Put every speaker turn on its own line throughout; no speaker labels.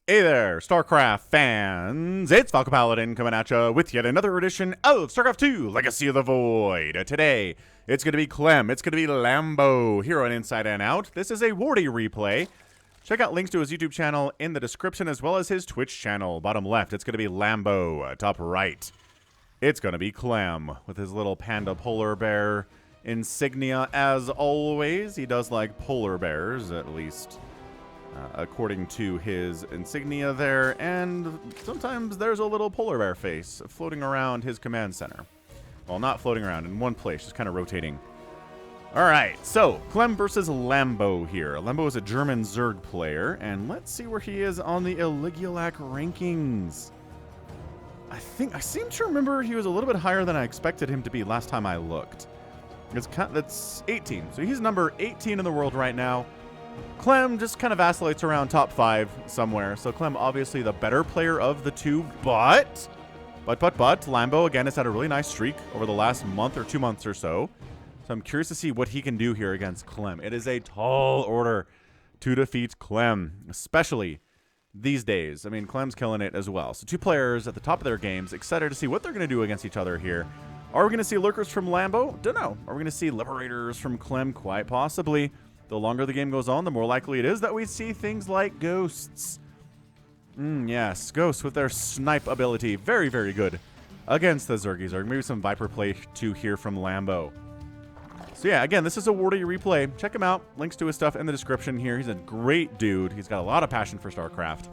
Hey there, StarCraft fans! It's Falcon Paladin coming at you with yet another edition of StarCraft 2 Legacy of the Void. Today, it's going to be Clem, it's going to be Lambo here on Inside and Out. This is a Wardy replay. Check out links to his YouTube channel in the description as well as his Twitch channel. Bottom left, it's going to be Lambo. Top right, it's going to be Clem with his little panda polar bear insignia. As always, he does like polar bears, at least according to his insignia there, and sometimes there's a little polar bear face floating around his command center. Well, not floating around, in one place, just kind of rotating. Alright, so, Clem versus Lambo here. Lambo is a German Zerg player, and let's see where he is on the Iligulac rankings. I seem to remember he was a little bit higher than I expected him to be last time I looked. That's 18, so he's number 18 in the world right now. Clem just kind of vacillates around top 5 somewhere. So Clem obviously the better player of the two, but Lambo again has had a really nice streak over the last month or 2 months or so. So I'm curious to see what he can do here against Clem. It is a tall order to defeat Clem, especially these days. I mean, Clem's killing it as well. So two players at the top of their games, excited to see what they're going to do against each other here. Are we going to see lurkers from Lambo? Don't know. Are we going to see liberators from Clem? Quite possibly. The longer the game goes on, the more likely it is that we see things like ghosts. Yes, ghosts with their snipe ability. Very, very good against the Zergies. Or maybe some Viper play too here from Lambo. So yeah, again, this is a Wardy replay. Check him out. Links to his stuff in the description here. He's a great dude. He's got a lot of passion for StarCraft.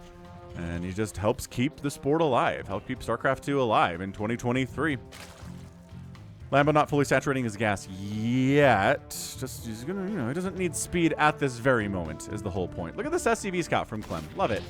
And he just helps keep the sport alive. Help keep StarCraft 2 alive in 2023. Lambo not fully saturating his gas yet. Just, he's gonna, he doesn't need speed at this very moment, is the whole point. Look at this SCV scout from Clem. Love it.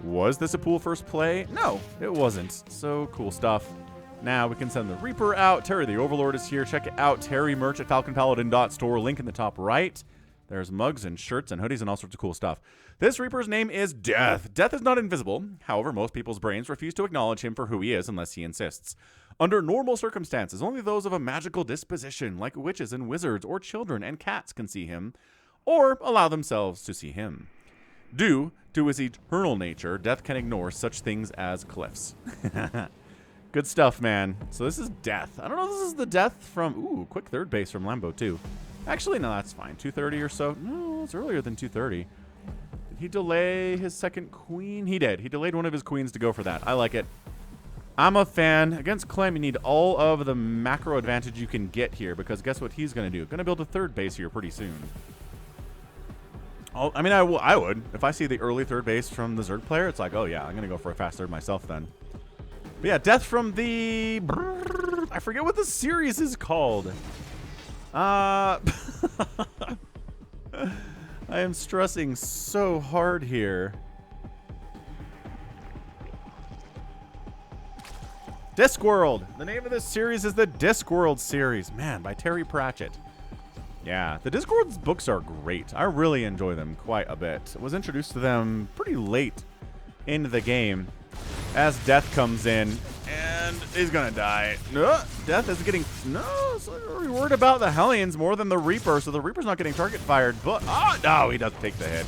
Was this a pool first play? No, it wasn't. So cool stuff. Now we can send the Reaper out. Terry the Overlord is here. Check it out. Terry merch at falconpaladin.store. Link in the top right. There's mugs and shirts and hoodies and all sorts of cool stuff. This Reaper's name is Death. Death is not invisible. However, most people's brains refuse to acknowledge him for who he is unless he insists. Under normal circumstances, only those of a magical disposition, like witches and wizards or children and cats, can see him, or allow themselves to see him. Due to his eternal nature, Death can ignore such things as cliffs. Good stuff, man. So this is Death. I don't know if this is the Death from... Ooh, quick third base from Lambo, too. Actually, no, that's fine. 230 or so. No, it's earlier than 230. Did he delay his second queen? He did. He delayed one of his queens to go for that. I like it. I'm a fan. Against Clem, you need all of the macro advantage you can get here, because guess what he's going to do? Going to build a third base here pretty soon. I mean, I would. If I see the early third base from the Zerg player, it's like, oh yeah, I'm going to go for a fast third myself then. But yeah, Death from the... I forget what the series is called. I am stressing so hard here. Discworld. The name of this series is the Discworld series. Man, by Terry Pratchett. Yeah, the Discworld's books are great. I really enjoy them quite a bit. I was introduced to them pretty late in the game as Death comes in, and he's gonna die. No, Death is getting... No, so we're worried about the Hellions more than the Reaper, so the Reaper's not getting target fired, but... Oh, no, he does take the hit.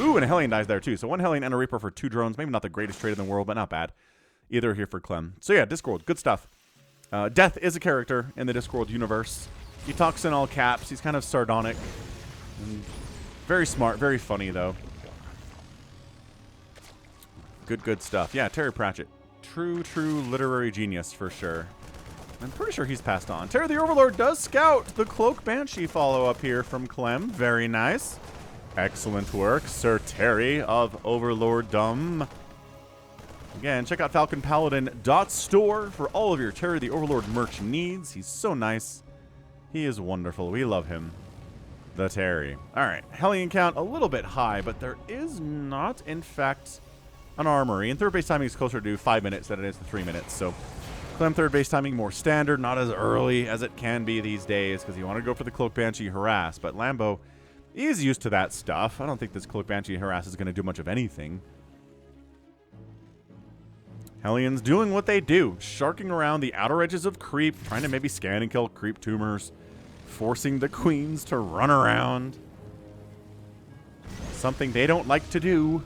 Ooh, and a Hellion dies there, too. So one Hellion and a Reaper for 2 drones. Maybe not the greatest trade in the world, but not bad. Either here for Clem. So yeah, Discworld, good stuff. Death is a character in the Discworld universe. He talks in all caps. He's kind of sardonic. And very smart, very funny, though. Good stuff. Yeah, Terry Pratchett. True literary genius for sure. I'm pretty sure he's passed on. Terry the Overlord does scout the Cloak Banshee follow-up here from Clem. Very nice. Excellent work, Sir Terry of Overlorddom. Again, check out falconpaladin.store for all of your Terry the Overlord merch needs. He's so nice. He is wonderful. We love him. The Terry. All right, Hellion count a little bit high, but there is not, in fact... an armory, and third base timing is closer to 5 minutes than it is to 3 minutes. So Clem third base timing more standard, not as early as it can be these days, because you want to go for the Cloak Banshee harass. But Lambo is used to that stuff. I don't think this Cloak Banshee harass is going to do much of anything. Hellions doing what they do, sharking around the outer edges of creep, trying to maybe scan and kill creep tumors, forcing the queens to run around. Something they don't like to do,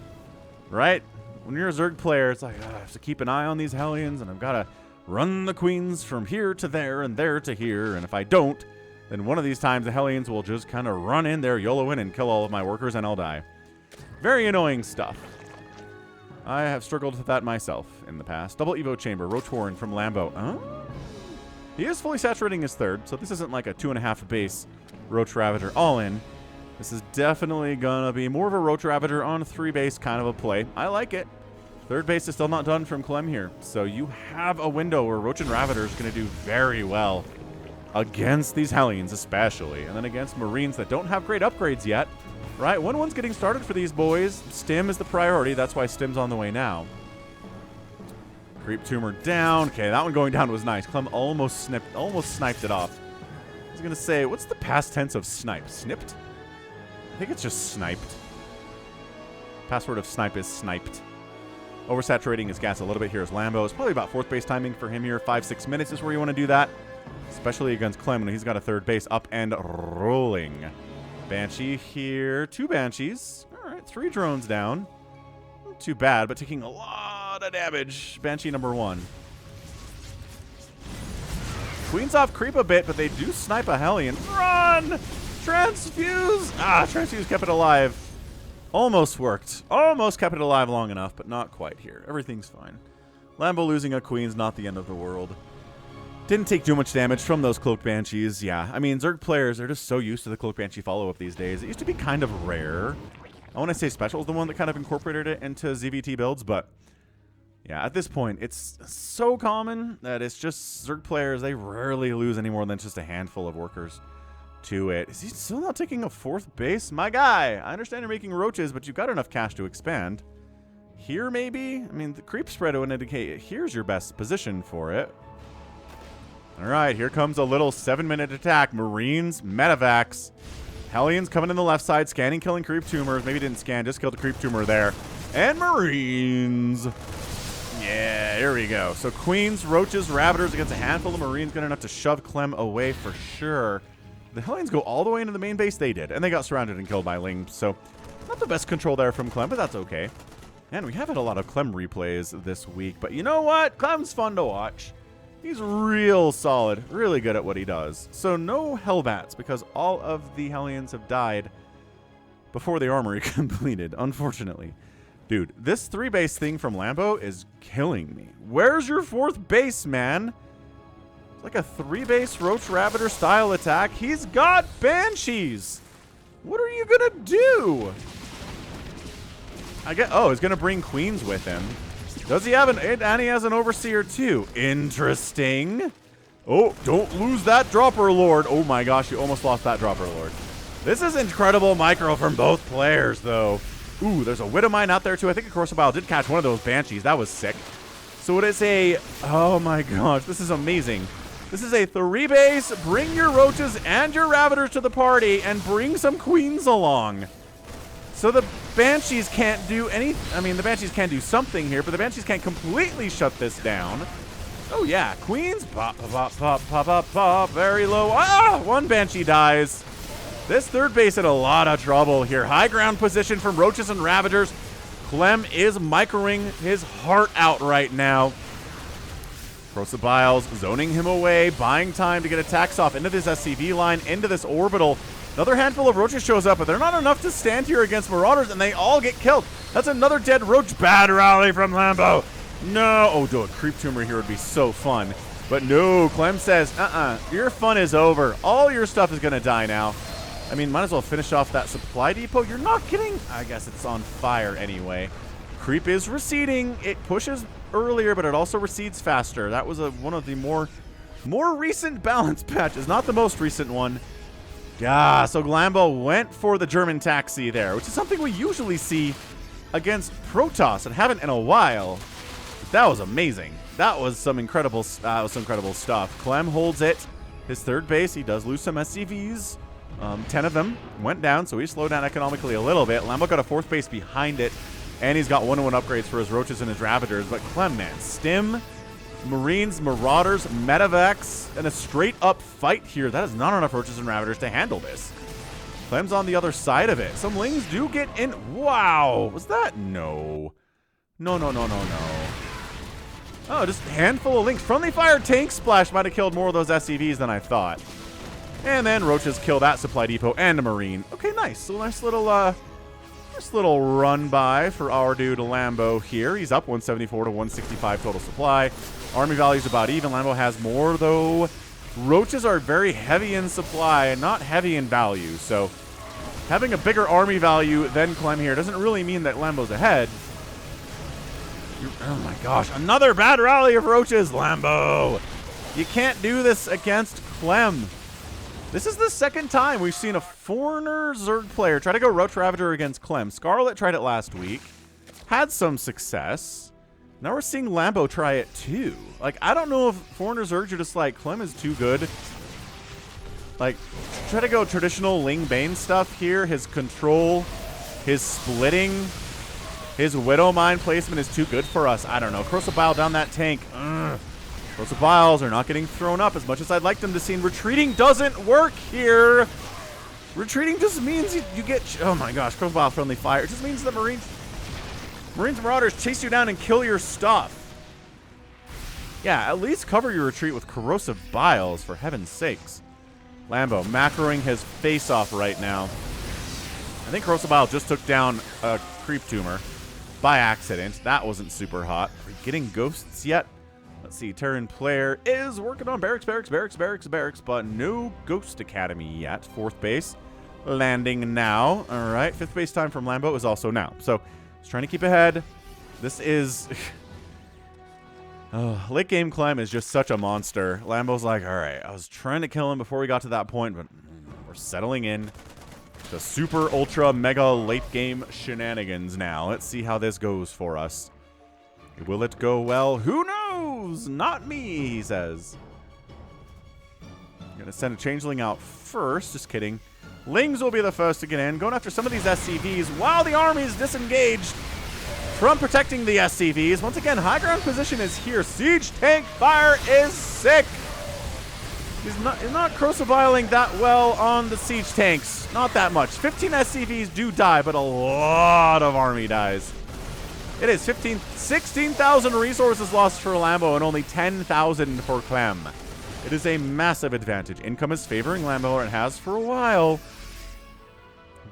right? When you're a Zerg player, it's like, I have to keep an eye on these Hellions, and I've got to run the queens from here to there and there to here, and if I don't, then one of these times the Hellions will just kind of run in there, YOLO in, and kill all of my workers, and I'll die. Very annoying stuff. I have struggled with that myself in the past. Double Evo Chamber, Roach Warren from Lambo. Oh? He is fully saturating his third, so this isn't like a 2.5 base Roach Ravager all in. This is definitely gonna be more of a Roach Ravager on 3 base kind of a play. I like it. Third base is still not done from Clem here, so you have a window where Roach and Ravager is gonna do very well against these Hellions especially, and then against Marines that don't have great upgrades yet. Right, when one's getting started for these boys, Stim is the priority. That's why Stim's on the way now. Creep Tumor down. Okay, that one going down was nice. Clem almost sniped it off. I was gonna say, what's the past tense of snipe? Snipped? I think it's just sniped. Password of snipe is sniped. Oversaturating his gas a little bit here is Lambo. It's probably about 4th base timing for him here. 5-6 minutes is where you want to do that. Especially against Clem when he's got a 3rd base up and rolling. Banshee here. 2 Banshees. All right, 3 drones down. Not too bad, but taking a lot of damage. Banshee number 1. Queens off creep a bit, but they do snipe a Hellion. Run! Transfuse! Ah, Transfuse kept it alive. Almost worked. Almost kept it alive long enough, but not quite here. Everything's fine. Lambo losing a Queen's not the end of the world. Didn't take too much damage from those Cloaked Banshees. Yeah, I mean, Zerg players, they're just so used to the Cloaked Banshee follow-up these days. It used to be kind of rare. I want to say Special is the one that kind of incorporated it into ZVT builds, but yeah, at this point, it's so common that it's just Zerg players, they rarely lose any more than just a handful of workers to it. Is he still not taking a 4th base? My guy, I understand you're making roaches, but you've got enough cash to expand. Here, maybe? I mean, the creep spread would indicate here's your best position for it. All right, here comes a little 7-minute attack. Marines, Medivacs. Hellions coming in the left side, scanning, killing creep tumors. Maybe didn't scan, just killed the creep tumor there. And Marines. Yeah, here we go. So Queens, Roaches, Ravagers against a handful of Marines. Good enough to shove Clem away for sure. The Hellions go all the way into the main base. They did, and they got surrounded and killed by Ling. So not the best control there from Clem, but that's okay. And we have had a lot of Clem replays this week. But you know what? Clem's fun to watch. He's real solid, really good at what he does. So no Hellbats, because all of the Hellions have died before the armory completed, unfortunately. Dude, this 3-base thing from Lambo is killing me. Where's your 4th base, man? It's like a 3-base Roach Ravager style attack. He's got Banshees. What are you gonna do? Oh, he's gonna bring Queens with him. Does he have and he has an Overseer too. Interesting. Oh, don't lose that Dropper Lord. Oh my gosh, you almost lost that Dropper Lord. This is incredible micro from both players, though. Ooh, there's a Widow Mine out there too. I think Acrosobile did catch one of those Banshees. That was sick. So it is a, oh my gosh, this is amazing. This is a 3-base, bring your Roaches and your Ravagers to the party, and bring some Queens along. So the Banshees can't do I mean, the Banshees can do something here, but the Banshees can't completely shut this down. Oh yeah, Queens, pop, pop, pop, pop, pop, pop, very low. Ah, 1 Banshee dies. This 3rd base in a lot of trouble here. High ground position from Roaches and Ravagers. Clem is microing his heart out right now. Acrosobile's zoning him away, buying time to get attacks off into this SCV line, into this orbital. Another handful of Roaches shows up, but they're not enough to stand here against Marauders, and they all get killed. That's another dead Roach. Bad rally from Lambo. No. Oh, dude, a Creep Tumor here would be so fun. But no, Clem says, your fun is over. All your stuff is going to die now. I mean, might as well finish off that supply depot. You're not kidding. I guess it's on fire anyway. Creep is receding. It pushes earlier, but it also recedes faster. That was one of the more recent balance patches, not the most recent one. Yeah, so Lambo went for the German taxi there, which is something we usually see against Protoss and haven't in a while. But that was amazing. That was some incredible stuff. Clem holds it. His 3rd base, he does lose some SCVs. 10 of them went down, so he slowed down economically a little bit. Lambo got a 4th base behind it, and he's got 1-1 upgrades for his Roaches and his Ravagers. But Clem, man, Stim, Marines, Marauders, Medivacs, and a straight-up fight here. That is not enough Roaches and Ravagers to handle this. Clem's on the other side of it. Some Lings do get in. Wow. Was that? No. No, no, no, no, no. Oh, just a handful of links. Friendly fire tank splash might have killed more of those SCVs than I thought. And then roaches kill that supply depot and a marine. Okay, nice. So nice little run by for our dude Lambo here. He's up 174 to 165 total supply. Army value's about even. Lambo has more though. Roaches are very heavy in supply and not heavy in value. So having a bigger army value than Clem here doesn't really mean that Lambo's ahead. Oh my gosh, another bad rally of roaches, Lambo. You can't do this against Clem. This is the second time we've seen a foreigner Zerg player try to go Roach Ravager against Clem. Scarlet tried it last week. Had some success. Now we're seeing Lambo try it too. Like, I don't know if foreigner Zergs are just like, Clem is too good. Like, try to go traditional Ling Bane stuff here. His control, his splitting, his Widow Mine placement is too good for us. I don't know. Corrosive Bile down that tank. Corrosive Biles are not getting thrown up as much as I'd like them to see. Retreating doesn't work here. Retreating just means you get... Oh my gosh, Corrosive Bile friendly fire. It just means that Marines and Marauders chase you down and kill your stuff. Yeah, at least cover your retreat with Corrosive Biles, for heaven's sakes. Lambo macroing his face off right now. I think Corrosive Bile just took down a Creep Tumor by accident. That wasn't super hot. Are we getting ghosts yet? Let's see. Terran player is working on barracks, but no Ghost Academy yet. Fourth base landing now. All right. Fifth base time from Lambo is also now. So he's trying to keep ahead. This is... late game Clem is just such a monster. Lambo's like, all right, I was trying to kill him before we got to that point, but we're settling in. The super ultra mega late game shenanigans now. Let's see how this goes for us. Will it go well? Who knows? Not me, he says. I'm gonna send a changeling out first. Just kidding. Lings will be the first to get in. Going after some of these SCVs while the army is disengaged from protecting the SCVs. Once again, high ground position is here. Siege tank fire is sick. He's not Corrosive-Viling that well on the siege tanks. Not that much. 15 SCVs do die, but a lot of army dies. It is 16,000 resources lost for Lambo and only 10,000 for Clem. It is a massive advantage. Income is favoring Lambo, and it has for a while.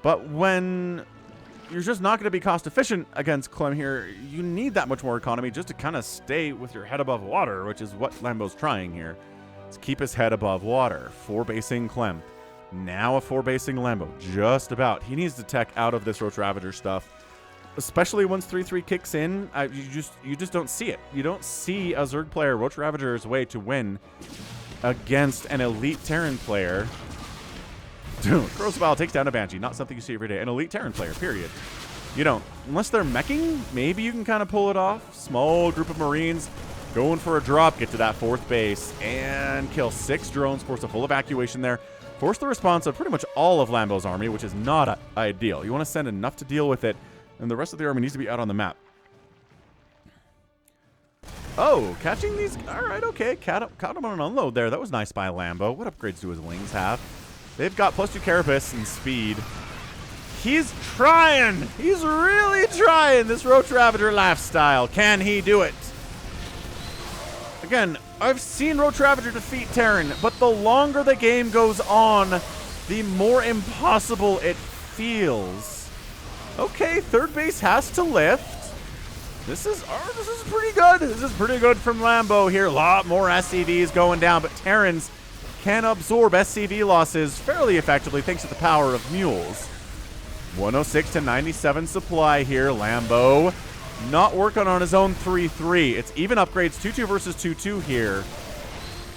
But when you're just not going to be cost efficient against Clem here, you need that much more economy just to kind of stay with your head above water, which is what Lambo's trying here. Let's keep his head above water. 4-basing Clem. Now a 4-basing Lambo. Just about. He needs to tech out of this Roach Ravager stuff. Especially once 3-3 kicks in, you just don't see it. You don't see a Zerg player Roach Ravager's way to win against an elite Terran player. Dude, Corrosive Bile takes down a Banshee. Not something you see every day. An elite Terran player, period. You don't. Unless they're meching, maybe you can kind of pull it off. Small group of Marines going for a drop, get to that 4th base, and kill 6 drones, force a full evacuation there. Force the response of pretty much all of Lambo's army, which is not ideal. You want to send enough to deal with it, and the rest of the army needs to be out on the map. Oh, catching these... Alright, okay. Caught him on an unload there. That was nice by Lambo. What upgrades do his wings have? They've got +2 carapace and speed. He's trying! He's really trying this Roach Ravager lifestyle. Can he do it? Again, I've seen Roach Ravager defeat Terran, but the longer the game goes on, the more impossible it feels. Okay, 3rd base has to lift. This is pretty good. This is pretty good from Lambo here. A lot more SCVs going down, but Terrans can absorb SCV losses fairly effectively thanks to the power of mules. 106 to 97 supply here. Lambo not working on his own 3-3. It's even upgrades 2-2 versus 2-2 here.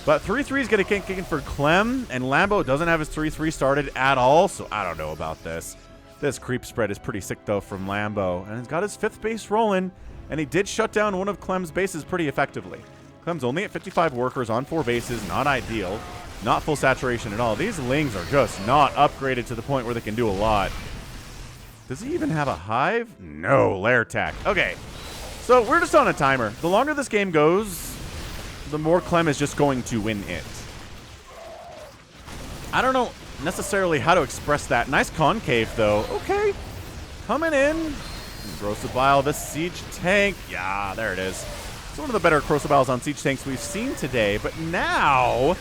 But 3-3 is going to kick in for Clem, and Lambo doesn't have his 3-3 started at all, so I don't know about this. This creep spread is pretty sick, though, from Lambo. And he's got his 5th base rolling, and he did shut down one of Clem's bases pretty effectively. Clem's only at 55 workers on 4 bases. Not ideal. Not full saturation at all. These Lings are just not upgraded to the point where they can do a lot. Does he even have a hive? No, lair tech. Okay, so we're just on a timer. The longer this game goes, the more Clem is just going to win it. I don't know necessarily how to express that. Nice concave, though. Okay, coming in. Corrosive Bile, the Siege Tank. Yeah, there it is. It's one of the better Corrosive Biles on Siege Tanks we've seen today, but now,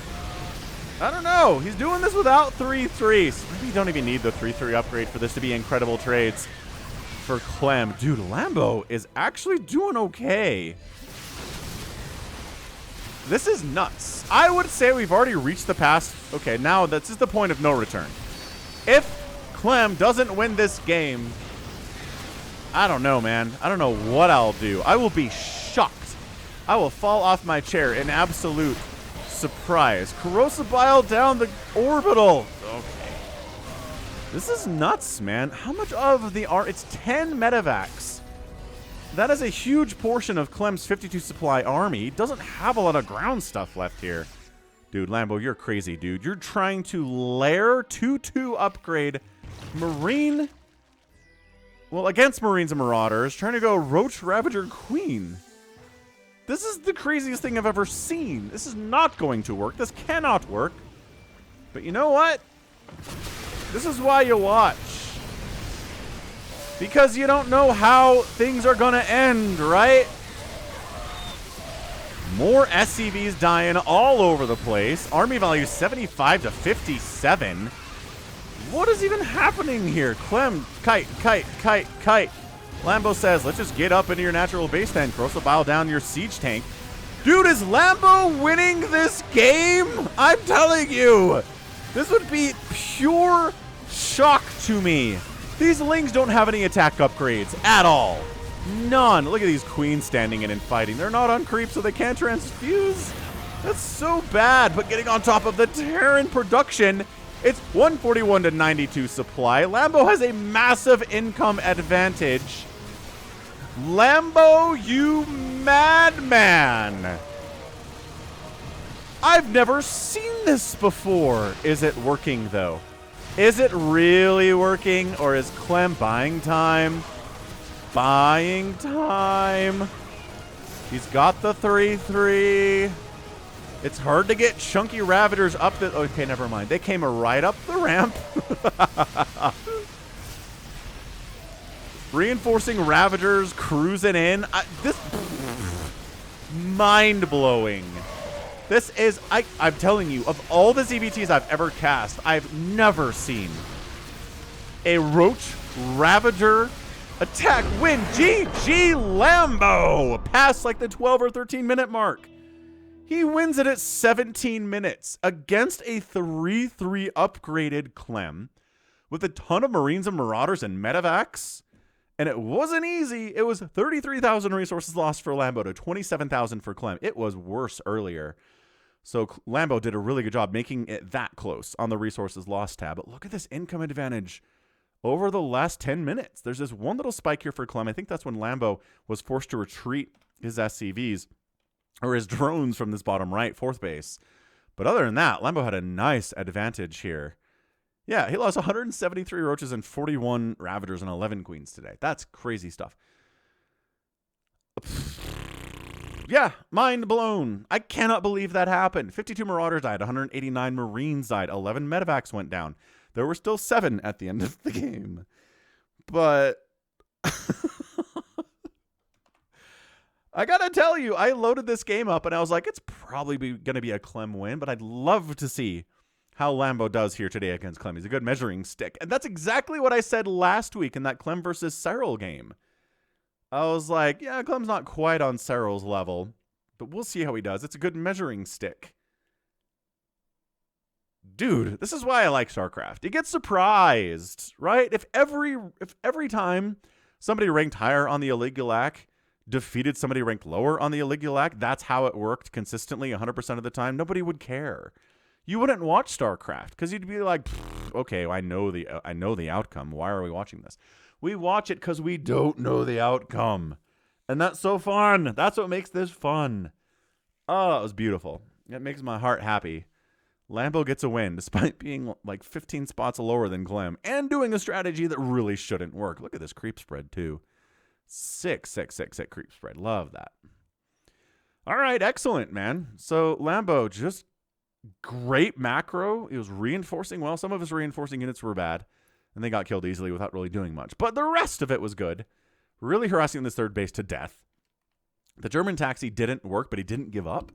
I don't know. He's doing this without 3-3. So maybe you don't even need the 3-3 upgrade for this to be incredible trades for Clem. Dude, Lambo is actually doing okay. This is nuts. I would say we've already reached the past. Okay, now this is the point of no return. If Clem doesn't win this game, I don't know, man. I don't know what I'll do. I will be shocked. I will fall off my chair in absolute surprise. Corrosive Bile down the orbital. Okay. This is nuts, man. How much of the art? It's 10 medevacs. That is a huge portion of Clem's 52 supply army. He doesn't have a lot of ground stuff left here. Dude, Lambo, you're crazy, dude. You're trying to lair 2-2 upgrade Marine. Well, against Marines and Marauders, trying to go Roach Ravager Queen. This is the craziest thing I've ever seen. This is not going to work. This cannot work. But you know what? This is why you watch. Because you don't know how things are going to end, right? More SCVs dying all over the place. Army value 75 to 57. What is even happening here? Clem, kite. Lambo says, let's just get up into your natural base then. Corrosive Bile down your siege tank. Dude, is Lambo winning this game? I'm telling you. This would be pure shock to me. These Lings don't have any attack upgrades at all. None. Look at these queens standing in and fighting. They're not on creep, so they can't transfuse. That's so bad. But getting on top of the Terran production, it's 141 to 92 supply. Lambo has a massive income advantage. Lambo, you madman. I've never seen this before. Is it working, though? Is it really working, or is Clem buying time? Buying time. He's got the 3-3. It's hard to get chunky Ravagers up the... Okay, never mind. They came right up the ramp. Reinforcing Ravagers cruising in. This... Mind-blowing. This is... I'm telling you, of all the ZBTs I've ever cast, I've never seen a Roach Ravager attack win. GG Lambo! Past like the 12 or 13 minute mark. He wins it at 17 minutes against a 3-3 upgraded Clem with a ton of Marines and Marauders and medevacs. And it wasn't easy. It was 33,000 resources lost for Lambo to 27,000 for Clem. It was worse earlier. So Lambo did a really good job making it that close on the resources lost tab. But look at this income advantage over the last 10 minutes. There's this one little spike here for Clem. I think that's when Lambo was forced to retreat his SCVs. Or his drones from this bottom right, fourth base. But other than that, Lambo had a nice advantage here. Yeah, he lost 173 Roaches and 41 Ravagers and 11 Queens today. That's crazy stuff. Yeah, mind blown. I cannot believe that happened. 52 Marauders died, 189 Marines died, 11 medevacs went down. There were still 7 at the end of the game. But... I gotta tell you, I loaded this game up and I was like, it's probably gonna be a Clem win, but I'd love to see how Lambo does here today against Clem. He's a good measuring stick. And that's exactly what I said last week in that Clem versus Cyril game. I was like, yeah, Clem's not quite on Cyril's level, but we'll see how he does. It's a good measuring stick. Dude, this is why I like StarCraft. You get surprised, right? If every time somebody ranked higher on the Aligulac defeated somebody ranked lower on the Aligulac, that's how it worked consistently 100% of the time, nobody would care. You wouldn't watch StarCraft because you'd be like, okay, I know the outcome. Why are we watching this? We watch it because we don't know the outcome. And that's so fun. That's what makes this fun. Oh, it was beautiful. It makes my heart happy. Lambo gets a win despite being like 15 spots lower than Clem and doing a strategy that really shouldn't work. Look at this creep spread too. 6 creep spread. Love that. All right, excellent, man. So Lambo, just great macro. He was reinforcing well. Some of his reinforcing units were bad, and they got killed easily without really doing much. But the rest of it was good. really harassing this third base to death. The German taxi didn't work, but he didn't give up.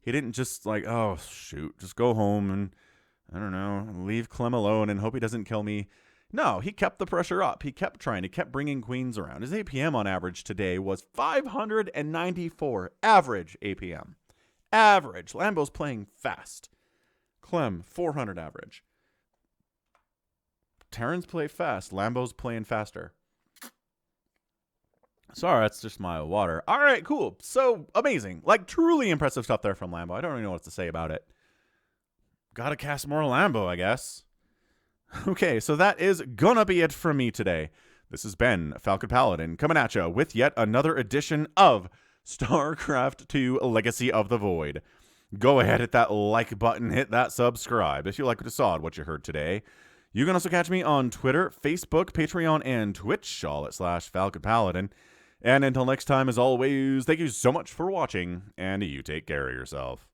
He didn't just like, oh, shoot, just go home and, I don't know, leave Clem alone and hope he doesn't kill me. No, he kept the pressure up. He kept trying. He kept bringing queens around. His APM on average today was 594. Average APM. Average. Lambo's playing fast. Clem, 400 average. Terrans play fast. Lambo's playing faster. Sorry, that's just my water. All right, cool. So amazing. Like, truly impressive stuff there from Lambo. I don't even know what to say about it. Gotta cast more Lambo, I guess. Okay, so that is gonna be it from me today. This has been Falcon Paladin coming at you with yet another edition of StarCraft 2 Legacy of the Void. Go ahead, hit that like button, hit that subscribe if you like what you saw and what you heard today. You can also catch me on Twitter, Facebook, Patreon, and Twitch, all at /Falcon Paladin. And until next time, as always, thank you so much for watching, and you take care of yourself.